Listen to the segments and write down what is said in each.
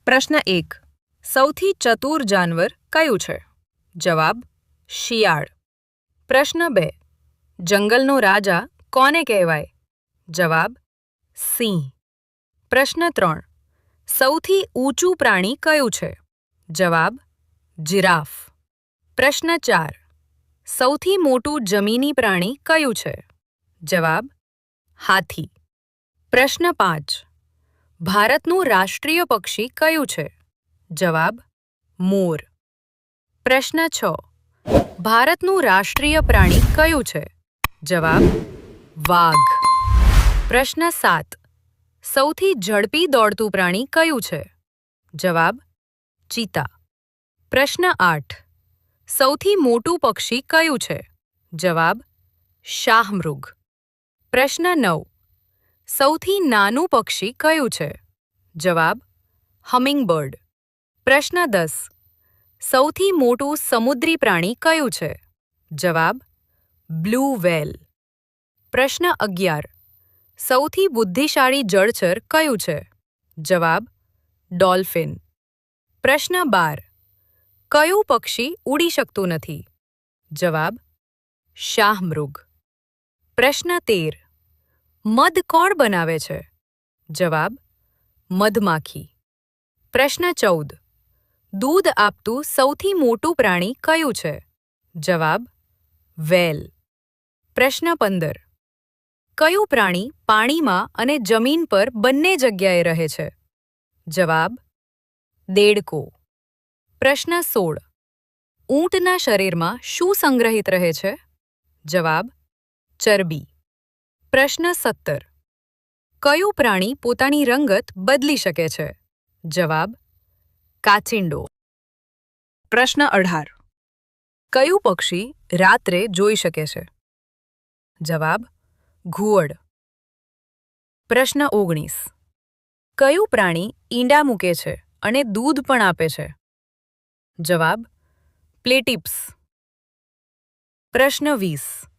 પ્રશ્ન 1. સૌથી ચતુર જાનવર કયું છે? જવાબ: શિયાળ. પ્રશ્ન 2. જંગલનો રાજા કોને કહેવાય? જવાબ: સિંહ. પ્રશ્ન 3. સૌથી ઊંચું પ્રાણી કયું છે? જવાબ: જિરાફ. પ્રશ્ન 4. સૌથી મોટું જમીની પ્રાણી કયું છે? જવાબ: હાથી. પ્રશ્ન 5. ભારતનું રાષ્ટ્રીય પક્ષી કયું છે? જવાબ: મોર. પ્રશ્ન 6. ભારતનું રાષ્ટ્રીય પ્રાણી કયું છે? જવાબ: વાઘ. પ્રશ્ન 7. સૌથી ઝડપી દોડતું પ્રાણી કયું છે? જવાબ: ચીતા. પ્રશ્ન 8. સૌથી મોટું પક્ષી કયું છે? જવાબ: શાહમૃગ. પ્રશ્ન 9. સૌથી નાનું પક્ષી કયું છે? જવાબ: હમિંગબર્ડ. પ્રશ્ન 10. સૌથી મોટું સમુદ્રી પ્રાણી કયું છે? જવાબ: બ્લુ વ્હેલ. પ્રશ્ન 11. સૌથી બુદ્ધિશાળી જળચર કયું છે? જવાબ: ડોલ્ફિન. પ્રશ્ન 12. કયું પક્ષી ઉડી શકતું નથી? જવાબ: શાહમૃગ. પ્રશ્ન 13. મધ કોણ બનાવે છે? જવાબ: મધમાખી. પ્રશ્ન 14. દૂધ આપતું સૌથી મોટું પ્રાણી કયું છે? જવાબ: વ્હેલ. પ્રશ્ન 15. કયું પ્રાણી પાણીમાં અને જમીન પર બંને જગ્યાએ રહે છે? જવાબ: દેડકો. પ્રશ્ન 16. ઊંટના શરીરમાં શું સંગ્રહિત રહે છે? જવાબ: ચરબી. પ્રશ્ન 17. કયું પ્રાણી પોતાની રંગત બદલી શકે છે? જવાબ: કાચિંડો. પ્રશ્ન 18. કયું પક્ષી રાત્રે જોઈ શકે છે? જવાબ: ઘુવડ. પ્રશ્ન 19. કયું પ્રાણી ઈંડા મૂકે છે અને દૂધ પણ આપે છે? જવાબ: પ્લેટિપ્સ. પ્રશ્ન 20.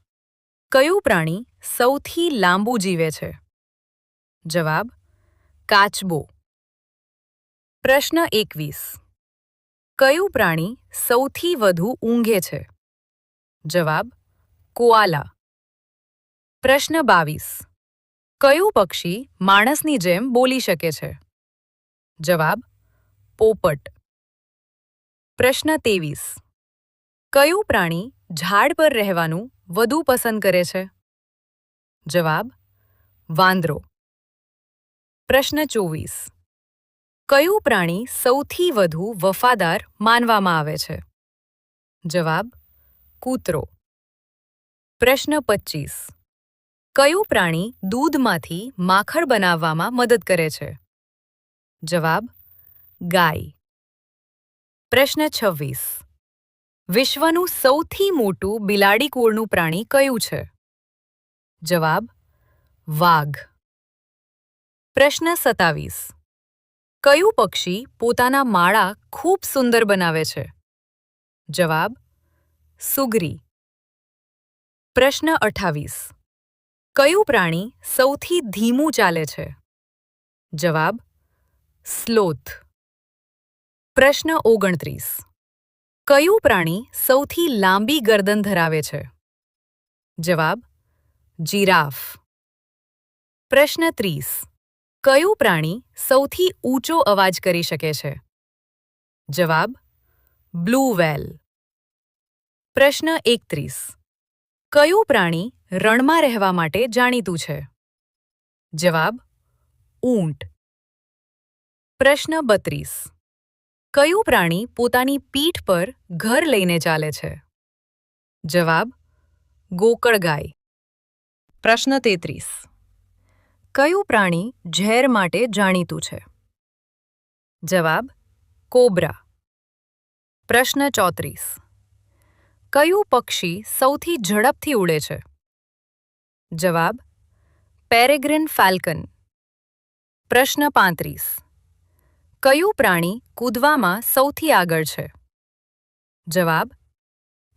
કયું પ્રાણી સૌથી લાંબુ જીવે છે? જવાબ: કાચબો. પ્રશ્ન 21. કયું પ્રાણી સૌથી વધુ ઊંઘે છે? જવાબ: કોઆલા. પ્રશ્ન 22. કયું પક્ષી માણસની જેમ બોલી શકે છે? જવાબ: પોપટ. પ્રશ્ન 23. કયું પ્રાણી ઝાડ પર રહેવાનું વધુ પસંદ કરે છે? જવાબ: વાંદરો. પ્રશ્ન 24. કયું પ્રાણી સૌથી વધુ વફાદાર માનવામાં આવે છે? જવાબ: કૂતરો. પ્રશ્ન 25. કયું પ્રાણી દૂધમાંથી માખણ બનાવવામાં મદદ કરે છે? જવાબ: ગાય. પ્રશ્ન 26. વિશ્વનું સૌથી મોટું બિલાડી કુળનું પ્રાણી કયું છે? જવાબ: વાઘ. પ્રશ્ન 27. કયું પક્ષી પોતાના માળા ખૂબ સુંદર બનાવે છે? જવાબ: સુગરી. પ્રશ્ન 28. કયું પ્રાણી સૌથી ધીમું ચાલે છે? જવાબ: સ્લોથ. પ્રશ્ન 29. કયું પ્રાણી સૌથી લાંબી ગરદન ધરાવે છે? જવાબ: જીરાફ. પ્રશ્ન 30. કયું પ્રાણી સૌથી ઊંચો અવાજ કરી શકે છે? જવાબ: બ્લુ વ્હેલ. પ્રશ્ન 31. કયું પ્રાણી રણમાં રહેવા માટે જાણીતું છે? જવાબ: ઊંટ. પ્રશ્ન 32. કયું પ્રાણી પોતાની પીઠ પર ઘર લઈને ચાલે છે? જવાબ: ગોકળગાય. પ્રશ્ન 33. કયું પ્રાણી ઝેર માટે જાણીતું છે? જવાબ: કોબ્રા. પ્રશ્ન 34. કયું પક્ષી સૌથી ઝડપથી ઉડે છે? જવાબ: પેરેગ્રીન ફાલ્કન. પ્રશ્ન 35. કયું પ્રાણી કૂદવામાં સૌથી આગળ છે? જવાબ: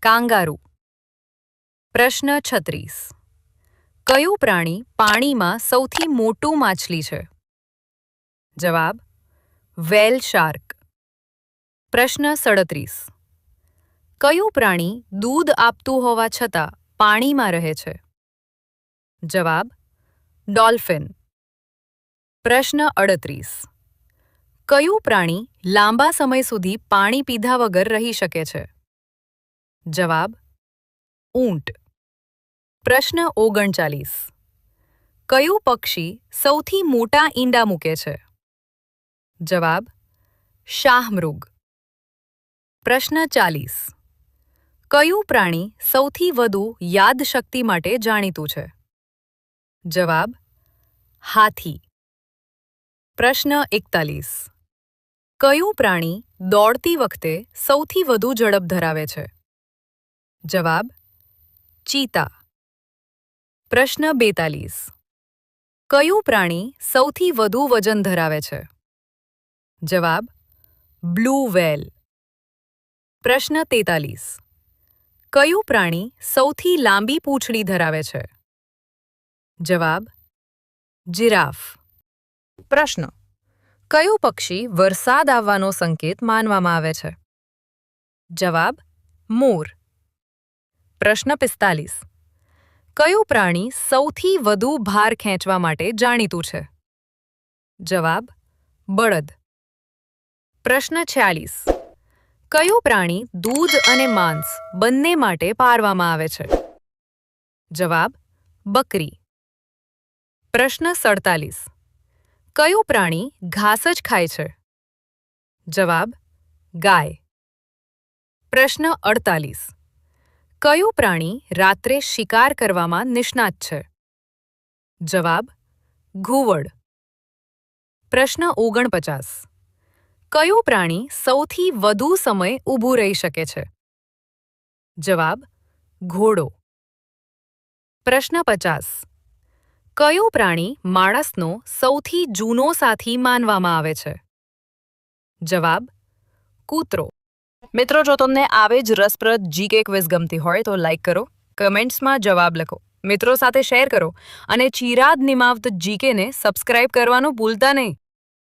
કાંગારૂ. પ્રશ્ન 36. કયું પ્રાણી પાણીમાં સૌથી મોટું માછલી છે? જવાબ: વેલ શાર્ક. પ્રશ્ન 37. કયું પ્રાણી દૂધ આપતું હોવા છતાં પાણીમાં રહે છે? જવાબ: ડોલ્ફિન. પ્રશ્ન 38. કયું પ્રાણી લાંબા સમય સુધી પાણી પીધા વગર રહી શકે છે? જવાબ: ઊંટ. પ્રશ્ન 39. કયું પક્ષી સૌથી મોટા ઈંડા મૂકે છે? જવાબ: શાહમૃગ. પ્રશ્ન 40. કયું પ્રાણી સૌથી વધુ યાદશક્તિ માટે જાણીતું છે? જવાબ: હાથી. પ્રશ્ન 41. કયું પ્રાણી દોડતી વખતે સૌથી વધુ ઝડપ ધરાવે છે? જવાબ: ચીતા. પ્રશ્ન 42. કયું પ્રાણી સૌથી વધુ વજન ધરાવે છે? જવાબ: બ્લુ વ્હેલ. પ્રશ્ન 43. કયું પ્રાણી સૌથી લાંબી પૂંછડી ધરાવે છે? જવાબ: જિરાફ. પ્રશ્ન: કયું પક્ષી વરસાદ આવવાનો સંકેત માનવામાં આવે છે? જવાબ: મોર. પ્રશ્ન 45. કયું પ્રાણી સૌથી વધુ ભાર ખેંચવા માટે જાણીતું છે? જવાબ: બળદ. પ્રશ્ન 46. કયું પ્રાણી દૂધ અને માંસ બંને માટે પાળવામાં આવે છે? જવાબ: બકરી. પ્રશ્ન 47. કયું પ્રાણી ઘાસ જ ખાય છે? જવાબ: ગાય. પ્રશ્ન 48. કયું પ્રાણી રાત્રે શિકાર કરવામાં નિષ્ણાત છે? જવાબ: ઘુવડ. પ્રશ્ન 49. કયું પ્રાણી સૌથી વધુ સમય ઊભું રહી શકે છે? જવાબ: ઘોડો. પ્રશ્ન 50. કયું પ્રાણી માણસનો સૌથી જૂનો સાથી માનવામાં આવે છે? જવાબ: કૂતરો. મિત્રો, જો તમને આવી જ રસપ્રદ જીકે ક્વિઝ ગમતી હોય તો લાઈક કરો, કમેન્ટ્સમાં જવાબ લખો, મિત્રો સાથે શેર કરો અને ચિરાગ નિમાવત જીકેને સબસ્ક્રાઇબ કરવાનું ભૂલતા નહીં.